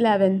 11।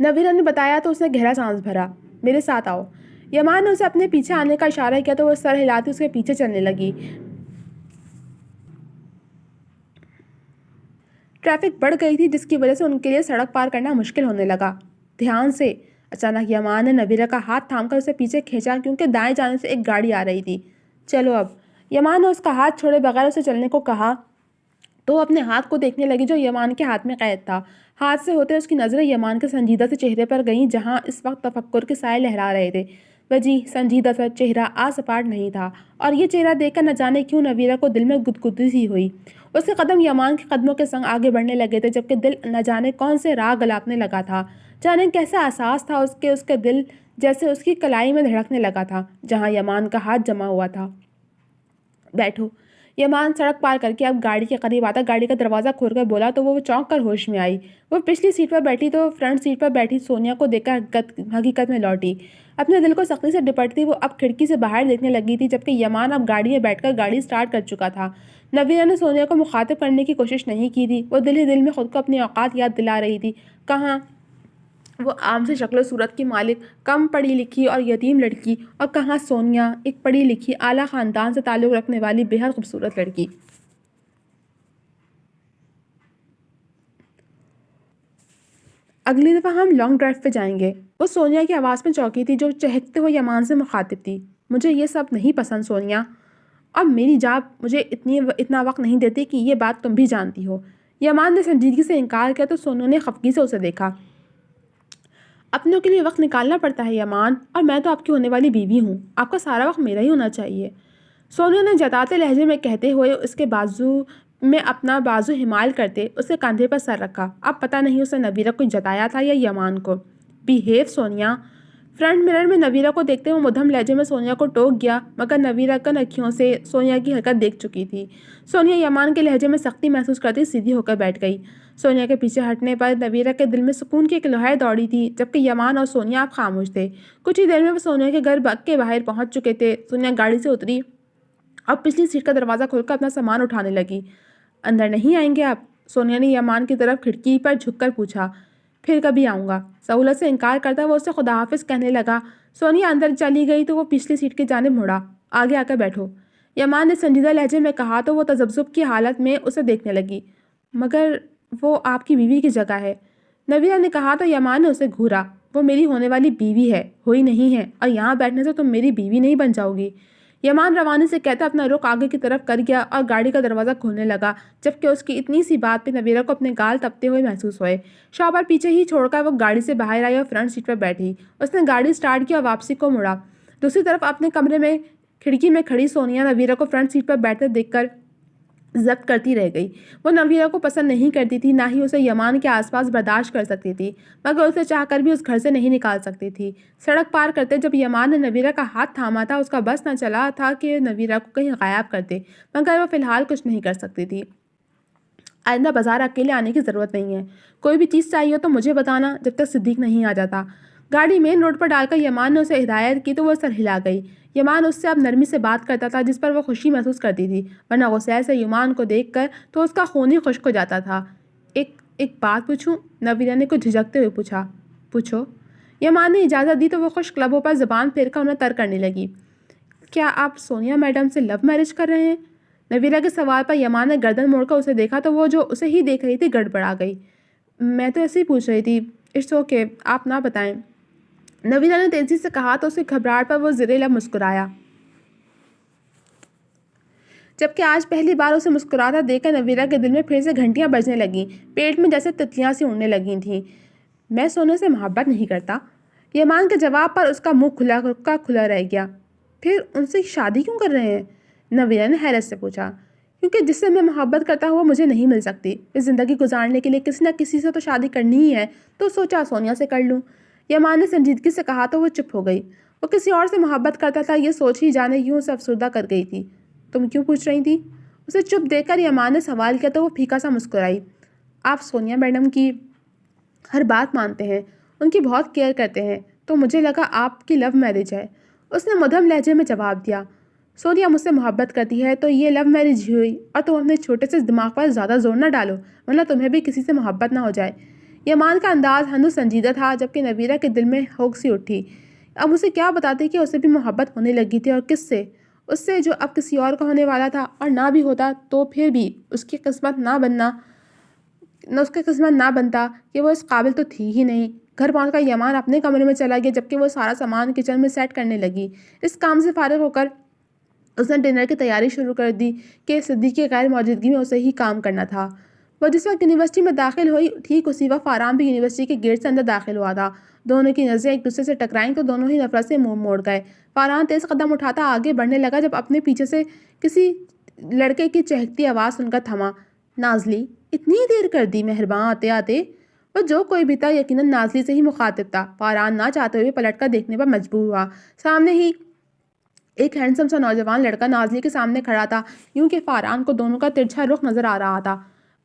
نویرہ نے بتایا تو اس نے گہرا سانس بھرا۔ میرے ساتھ آؤ۔ یمان نے اسے اپنے پیچھے آنے کا اشارہ کیا تو وہ سر ہلاتی اس کے پیچھے چلنے لگی۔ ٹریفک بڑھ گئی تھی جس کی وجہ سے ان کے لیے سڑک پار کرنا مشکل ہونے لگا۔ دھیان سے۔ اچانک یمان نے نویرہ کا ہاتھ تھام کر اسے پیچھے کھینچا کیونکہ دائیں جانے سے ایک گاڑی آ رہی تھی۔ چلو اب۔ یمان نے اس کا ہاتھ چھوڑے بغیر اسے چلنے کو کہا تو وہ اپنے ہاتھ کو دیکھنے لگی جو یمان کے ہاتھ میں قید تھا۔ ہاتھ سے ہوتے اس کی نظریں یمان کے سنجیدہ سے چہرے پر گئیں جہاں اس وقت تفکر کے سائے لہرا رہے تھے۔ وجیح سنجیدہ سا چہرہ آسپاٹ نہیں تھا، اور یہ چہرہ دیکھ کر نہ جانے کیوں نویرہ کو دل میں گدگدی سی ہوئی۔ اس کے قدم یمان کے قدموں کے سنگ آگے بڑھنے لگے تھے جبکہ دل نہ جانے کون سے راگ گلاپنے لگا تھا۔ جانے کیسا احساس تھا اس کے دل جیسے اس کی کلائی میں دھڑکنے لگا تھا جہاں یمان کا ہاتھ جمع ہوا تھا۔ بیٹھو۔ یمان سڑک پار کر کے اب گاڑی کے قریب آتا گاڑی کا دروازہ کھول کر بولا تو وہ چونک کر ہوش میں آئی۔ وہ پچھلی سیٹ پر بیٹھی تو فرنٹ سیٹ پر بیٹھی سونیا کو دیکھ کر حقیقت میں لوٹی۔ اپنے دل کو سختی سے ڈپٹتی وہ اب کھڑکی سے باہر دیکھنے لگی تھی جبکہ یمان اب گاڑی میں بیٹھ کر گاڑی سٹارٹ کر چکا تھا۔ نویرہ نے سونیا کو مخاطب کرنے کی کوشش نہیں کی تھی، وہ دل ہی دل میں خود کو اپنی اوقات یاد دلا رہی تھی۔ کہاں وہ عام سی شکل و صورت کی مالک، کم پڑھی لکھی اور یتیم لڑکی، اور کہاں سونیا، ایک پڑھی لکھی اعلیٰ خاندان سے تعلق رکھنے والی بے حد خوبصورت لڑکی۔ اگلی دفعہ ہم لانگ ڈرائیو پہ جائیں گے۔ وہ سونیا کی آواز میں چونکی تھی جو چہکتے ہوئے یمان سے مخاطب تھی۔ مجھے یہ سب نہیں پسند سونیا، اور میری جاب مجھے اتنا وقت نہیں دیتی کہ یہ بات تم بھی جانتی ہو۔ یمان نے سنجیدگی سے انکار کیا تو سونیا نے خفگی سے اسے دیکھا۔ اپنوں کے لیے وقت نکالنا پڑتا ہے یمان، اور میں تو آپ کی ہونے والی بیوی ہوں، آپ کا سارا وقت میرا ہی ہونا چاہیے۔ سونیا نے جتاتے لہجے میں کہتے ہوئے اس کے بازو میں اپنا بازو حمایل کرتے اس کے کندھے پر سر رکھا۔ اب پتہ نہیں اسے نویرہ کو جتایا تھا یا یمان کو۔ بیہیو سونیا۔ فرنٹ مرر میں نویرہ کو دیکھتے ہوئے مدھم لہجے میں سونیا کو ٹوک گیا مگر نویرہ کن اکھیوں سے سونیا کی حرکت دیکھ چکی تھی۔ سونیا یمان کے لہجے میں سختی محسوس کرتی سیدھی ہو کر بیٹھ گئی۔ سونیا کے پیچھے ہٹنے پر نویرہ کے دل میں سکون کی ایک لہر دوڑی تھی جبکہ یمان اور سونیا اب خاموش تھے۔ کچھ ہی دیر میں وہ سونیا کے گھر کے باہر پہنچ چکے تھے۔ سونیا گاڑی سے اتری اور پچھلی سیٹ کا دروازہ کھول کر اپنا سامان اٹھانے لگی۔ اندر نہیں آئیں گے آپ؟ سونیا نے یمان کی طرف کھڑکی پر جھک کر پوچھا۔ پھر کبھی آؤں گا، سہولت سے انکار کرتا وہ اسے خدا حافظ کہنے لگا۔ سونیا اندر چلی گئی تو وہ پچھلی سیٹ کی جانب مڑا۔ آگے آ کر بیٹھو، یمان نے سنجیدہ لہجے میں کہا تو وہ تذبذب کی حالت میں اسے دیکھنے لگی۔ مگر وہ آپ کی بیوی کی جگہ ہے، نویرہ نے کہا تو یمان نے اسے گھورا۔ وہ میری ہونے والی بیوی ہے، ہوئی نہیں ہے، اور یہاں بیٹھنے سے تم میری بیوی نہیں بن جاؤ گی۔ یمان روانی سے کہتا اپنا رخ آگے کی طرف کر گیا اور گاڑی کا دروازہ کھولنے لگا جبکہ اس کی اتنی سی بات پہ نویرہ کو اپنے گال تپتے ہوئے محسوس ہوئے۔ شوہر پیچھے ہی چھوڑ کر وہ گاڑی سے باہر آئی اور فرنٹ سیٹ پر بیٹھی۔ اس نے گاڑی سٹارٹ کی اور واپسی کو مڑا۔ دوسری طرف اپنے کمرے میں کھڑکی میں کھڑی سونیا نویرہ کو فرنٹ سیٹ پر بیٹھتے دیکھ کر ضبط کرتی رہ گئی۔ وہ نویرہ کو پسند نہیں کرتی تھی، نہ ہی اسے یمان کے آس پاس برداشت کر سکتی تھی، مگر اسے چاہ کر بھی اس گھر سے نہیں نکال سکتی تھی۔ سڑک پار کرتے جب یمان نے نویرہ کا ہاتھ تھاما تھا اس کا بس نہ چلا تھا کہ نویرہ کو کہیں غائب کر دے، مگر وہ فی الحال کچھ نہیں کر سکتی تھی۔ آئندہ بازار اکیلے آنے کی ضرورت نہیں ہے، کوئی بھی چیز چاہیے ہو تو مجھے بتانا جب تک صدیق نہیں آ جاتا۔ گاڑی مین روڈ پر ڈال کر یمان نے اسے ہدایت کی تو وہ سر ہلا گئی۔ یمان اس سے اب نرمی سے بات کرتا تھا جس پر وہ خوشی محسوس کرتی تھی، ورنہ غصے سے یمان کو دیکھ کر تو اس کا خون ہی خشک ہو جاتا تھا۔ ایک بات پوچھوں؟ نویرہ نے کچھ جھجکتے ہوئے پوچھا۔ پوچھو۔ یمان نے اجازت دی تو وہ خشک لبوں پر زبان پھیر کر انہیں تر کرنے لگی۔ کیا آپ سونیا میڈم سے لو میرج کر رہے ہیں؟ نویرہ کے سوال پر یمان نے گردن موڑ کر اسے دیکھا تو وہ جو اسے ہی دیکھ رہی تھی گڑبڑا گئی۔ میں تو ایسے ہی پوچھ رہی تھی، اٹس اوکے، آپ نہ بتائیں، نویرہ نے تیزی سے کہا تو اس کی گھبراہٹ پر وہ زیر لب مسکرایا۔ جبکہ آج پہلی بار اسے مسکراتا دیکھ کر نویرہ کے دل میں پھر سے گھنٹیاں بجنے لگیں، پیٹ میں جیسے تتلیاں سی اڑنے لگی تھیں۔ میں سونے سے محبت نہیں کرتا۔ یمان کے جواب پر اس کا منہ کھلا رہ گیا۔ پھر ان سے شادی کیوں کر رہے ہیں؟ نویرہ نے حیرت سے پوچھا۔ کیونکہ جس سے میں محبت کرتا ہوں وہ مجھے نہیں مل سکتی، پھر زندگی گزارنے کے لیے کسی نہ کسی سے تو شادی کرنی ہی ہے، تو سوچا سونیا سے کر لوں۔ یمان نے سنجیدگی سے کہا تو وہ چپ ہو گئی۔ وہ کسی اور سے محبت کرتا تھا یہ سوچ ہی جانے یوں اسے افسردہ کر گئی تھی۔ تم کیوں پوچھ رہی تھی؟ اسے چپ دیکھ کر یمان نے سوال کیا تو وہ پھیکا سا مسکرائی۔ آپ سونیا میڈم کی ہر بات مانتے ہیں، ان کی بہت کیئر کرتے ہیں، تو مجھے لگا آپ کی لو میرج ہے۔ اس نے مدھم لہجے میں جواب دیا۔ سونیا مجھ سے محبت کرتی ہے تو یہ لو میرج ہی ہوئی، اور تم اپنے چھوٹے سے دماغ پر زیادہ زور نہ ڈالو ورنہ تمہیں بھی کسی سے محبت نہ ہو جائے۔ یمان کا انداز ہنو سنجیدہ تھا، جبکہ نویرہ کے دل میں ہوک سی اٹھی۔ اب اسے کیا بتاتے کہ اسے بھی محبت ہونے لگی تھی، اور کس سے؟ اس سے جو اب کسی اور کا ہونے والا تھا، اور نہ بھی ہوتا تو پھر بھی اس کی قسمت نہ بنتا کہ وہ اس قابل تو تھی ہی نہیں۔ گھر پہنچ کر یمان اپنے کمرے میں چلا گیا، جبکہ وہ سارا سامان کچن میں سیٹ کرنے لگی۔ اس کام سے فارغ ہو کر اس نے ڈنر کی تیاری شروع کر دی کہ صدیق کی غیر موجودگی میں اسے ہی کام کرنا تھا۔ وہ جس وقت یونیورسٹی میں داخل ہوئی، ٹھیک اسی وقت فاران بھی یونیورسٹی کے گیٹ سے اندر داخل ہوا تھا۔ دونوں کی نظریں ایک دوسرے سے ٹکرائیں تو دونوں ہی نفرت سے منہ موڑ گئے۔ فاران تیز قدم اٹھاتا آگے بڑھنے لگا، جب اپنے پیچھے سے کسی لڑکے کی چہکتی آواز سن کر تھما۔ نازلی، اتنی دیر کر دی مہرباں آتے آتے۔ وہ جو کوئی بھی تھا یقیناً نازلی سے ہی مخاطب تھا۔ فاران نہ چاہتے ہوئے پلٹ کر دیکھنے پر مجبور ہوا۔ سامنے ہی ایک ہینڈسم سا نوجوان لڑکا نازلی کے سامنے کھڑا تھا، یوں کہ فاران کو دونوں کا ترچھا رخ نظر آ رہا تھا۔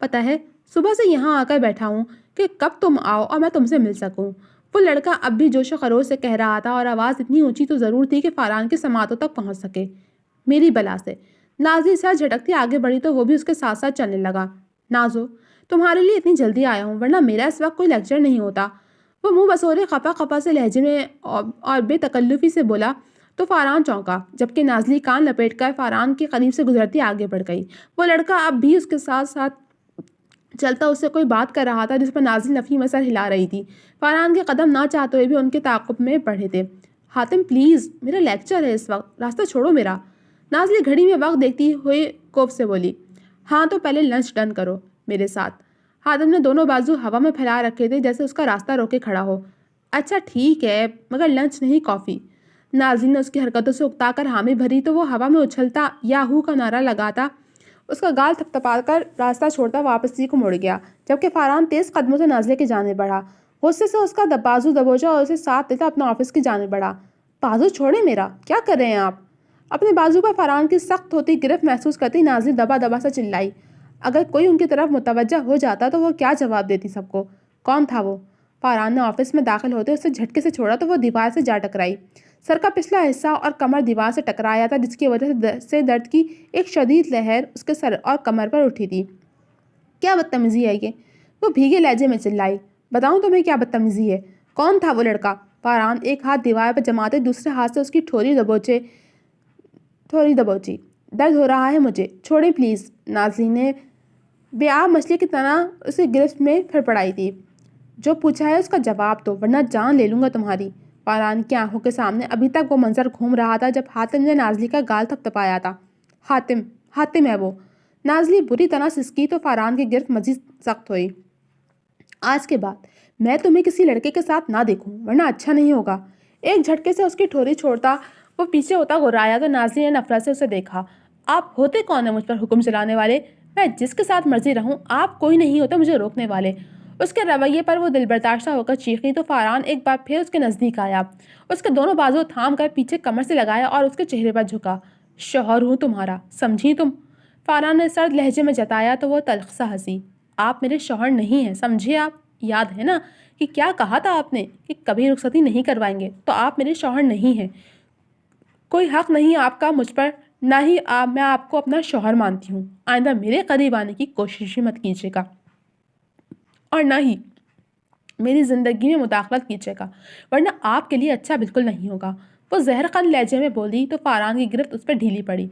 پتہ ہے، صبح سے یہاں آ کر بیٹھا ہوں کہ کب تم آؤ اور میں تم سے مل سکوں۔ وہ لڑکا اب بھی جوش و خروش سے کہہ رہا تھا، اور آواز اتنی اونچی تو ضرور تھی کہ فاران کی سماعتوں تک پہنچ سکے۔ میری بلا سے۔ نازلی سر جھٹکتی آگے بڑھی تو وہ بھی اس کے ساتھ ساتھ چلنے لگا۔ نازو، تمہارے لیے اتنی جلدی آیا ہوں، ورنہ میرا اس وقت کوئی لیکچر نہیں ہوتا۔ وہ منہ بسورے خفا خفا سے لہجے میں اور بے تکلفی سے بولا تو فاران چونکا، جبکہ نازلی کان لپیٹ کر فاران کے قریب سے گزرتی آگے بڑھ گئی۔ وہ لڑکا اب بھی اس کے ساتھ ساتھ چلتا اس سے کوئی بات کر رہا تھا، جس پر نازلی نفی میں سر ہلا رہی تھی۔ فاران کے قدم نہ چاہتے ہوئے بھی ان کے تعاقب میں بڑھے تھے۔ حاتم پلیز، میرا لیکچر ہے اس وقت، راستہ چھوڑو میرا۔ نازلی گھڑی میں وقت دیکھتی ہوئے کوف سے بولی۔ ہاں تو پہلے لنچ ڈن کرو میرے ساتھ۔ حاتم نے دونوں بازو ہوا میں پھیلا رکھے تھے، جیسے اس کا راستہ روکے کھڑا ہو۔ اچھا ٹھیک ہے، مگر لنچ نہیں کافی۔ نازلی نے اس کی حرکتوں سے اکتا کر حامی بھری تو وہ ہوا میں اچھلتا یاہو کا نعرہ لگاتا، اس کا گال تھپتھپا کر راستہ چھوڑتا واپسی کو مڑ گیا، جبکہ فاران تیز قدموں سے نازلی کی جانب بڑھا۔ غصے سے اس کا بازو دبوچا اور اسے ساتھ لیتا اپنا آفس کی جانب بڑھا۔ بازو چھوڑے میرا، کیا کر رہے ہیں آپ؟ اپنے بازو پر فاران کی سخت ہوتی گرفت محسوس کرتی نازلی دبا دبا سے چلائی۔ اگر کوئی ان کی طرف متوجہ ہو جاتا تو وہ کیا جواب دیتی سب کو؟ کون تھا وہ؟ فاران نے آفس میں داخل ہوتے اسے جھٹکے سے چھوڑا تو وہ دیوار سے جا ٹکرائی۔ سر کا پچھلا حصہ اور کمر دیوار سے ٹکرایا تھا، جس کی وجہ سے درد کی ایک شدید لہر اس کے سر اور کمر پر اٹھی تھی۔ کیا بدتمیزی ہے یہ؟ وہ بھیگے لہجے میں چلائی۔ بتاؤں تمہیں کیا بدتمیزی ہے؟ کون تھا وہ لڑکا؟ فاران ایک ہاتھ دیوار پر جماتے دوسرے ہاتھ سے اس کی ٹھوری دبوچی۔ درد ہو رہا ہے مجھے، چھوڑیں پلیز۔ نازلی نے بے آب مچھلی کی طرح اسے گرفت میں پھر پڑائی تھی۔ جو پوچھا ہے اس کا جواب دو، ورنہ جان لے لوں گا تمہاری۔ فاران کی آنکھوں کے سامنے ابھی تک وہ منظر گھوم رہا تھا جب حاتم نے نازلی کا گال تھپتھپایا تھا۔ حاتم ہے وہ۔ نازلی بری طرح سسکی تو فاران کی گرفت مزید سخت ہوئی۔ آج کے بعد میں تمہیں کسی لڑکے کے ساتھ نہ دیکھوں، ورنہ اچھا نہیں ہوگا۔ ایک جھٹکے سے اس کی ٹھوری چھوڑتا وہ پیچھے ہوتا گرایا تو نازلی نے نفرت سے اسے دیکھا۔ آپ ہوتے کون ہیں مجھ پر حکم چلانے والے؟ میں جس کے ساتھ مرضی رہوں، آپ کوئی نہیں ہوتے مجھے روکنے والے۔ اس کے رویے پر وہ دل برداشتہ ہو کر چیخی تو فاران ایک بار پھر اس کے نزدیک آیا، اس کے دونوں بازو تھام کر پیچھے کمر سے لگایا اور اس کے چہرے پر جھکا۔ شوہر ہوں تمہارا، سمجھی تم؟ فاران نے سرد لہجے میں جتایا تو وہ تلخ سا ہنسی۔ آپ میرے شوہر نہیں ہیں، سمجھے آپ؟ یاد ہے نا کہ کیا کہا تھا آپ نے کہ کبھی رخصتی نہیں کروائیں گے؟ تو آپ میرے شوہر نہیں ہیں۔ کوئی حق نہیں آپ کا مجھ پر، نہ ہی میں آپ کو اپنا شوہر مانتی ہوں۔ آئندہ میرے قریب آنے کی کوشش مت کیجیے گا، اور نہ ہی میری زندگی میں مداخلت کیجیے گا، ورنہ آپ کے لیے اچھا بالکل نہیں ہوگا۔ وہ زہر قند لہجے میں بولی تو فاران کی گرفت اس پر ڈھیلی پڑی۔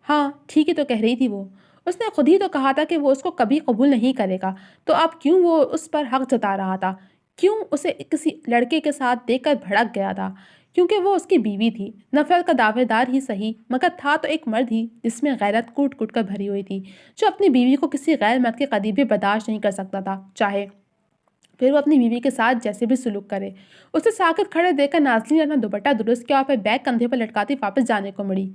ہاں ٹھیک ہی تو کہہ رہی تھی وہ، اس نے خود ہی تو کہا تھا کہ وہ اس کو کبھی قبول نہیں کرے گا، تو اب کیوں وہ اس پر حق جتا رہا تھا؟ کیوں اسے کسی لڑکے کے ساتھ دیکھ کر بھڑک گیا تھا؟ کیونکہ وہ اس کی بیوی تھی، نفرت کا دعوے دار ہی صحیح، مگر تھا تو ایک مرد ہی جس میں غیرت کوٹ کوٹ کر بھری ہوئی تھی، جو اپنی بیوی کو کسی غیر مرد کے قریب بھی برداشت نہیں کر سکتا تھا، چاہے پھر وہ اپنی بیوی کے ساتھ جیسے بھی سلوک کرے۔ اسے ساکت کھڑے دیکھ کر نازلی نے اپنا دوپٹہ درست کیا اور پھر بیگ کندھے پر لٹکاتی واپس جانے کو مڑی۔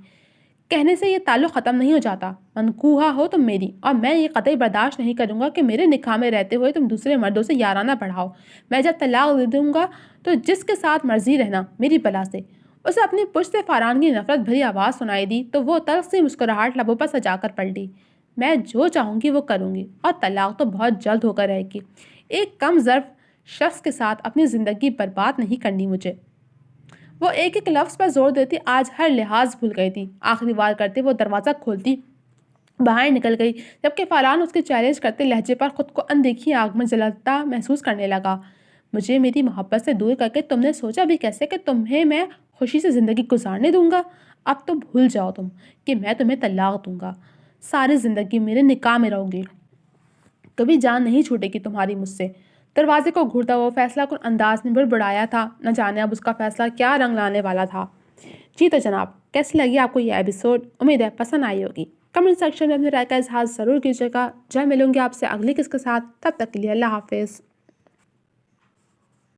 کہنے سے یہ تعلق ختم نہیں ہو جاتا، منقوہہ ہو تم میری، اور میں یہ قطعی برداشت نہیں کروں گا کہ میرے نکاح میں رہتے ہوئے تم دوسرے مردوں سے یارانہ بڑھاؤ۔ میں جب طلاق دے دوں گا تو جس کے ساتھ مرضی رہنا، میری بلا سے۔ اسے اپنی پشت سے فاران کی نفرت بھری آواز سنائی دی تو وہ تلخ سی مسکراہٹ لبوں پر سجا کر پلٹی۔ میں جو چاہوں گی وہ کروں گی، اور طلاق تو بہت جلد ہو کر رہے گی۔ ایک کم ظرف شخص کے ساتھ اپنی زندگی برباد نہیں کرنی مجھے۔ وہ ایک ایک لفظ پر زور دیتی آج ہر لحاظ بھول گئی تھی۔ آخری وار کرتے وہ دروازہ کھولتی باہر نکل گئی، جبکہ فاران اس کے چیلنج کرتے لہجے پر خود کو اندیکھی آگ میں جلتا محسوس کرنے لگا۔ مجھے میری محبت سے دور کر کے تم نے سوچا بھی کیسے کہ تمہیں میں خوشی سے زندگی گزارنے دوں گا؟ اب تو بھول جاؤ تم کہ میں تمہیں طلاق دوں گا، ساری زندگی میرے نکاح میں رہو گی، کبھی جان نہیں چھوٹے گی تمہاری مجھ سے۔ دروازے کو گھورتا ہوا فیصلہ کن انداز میں بڑبڑایا تھا، نہ جانے اب اس کا فیصلہ کیا رنگ لانے والا تھا۔ جی تو جناب، کیسی لگی آپ کو یہ ایپیسوڈ؟ امید ہے پسند آئی ہوگی۔ کمنٹ سیکشن میں اپنی رائے کا اظہار ضرور کیجیے گا۔ جب ملوں گی آپ سے اگلی قسط کے ساتھ، تب تک کے لیے اللہ حافظ۔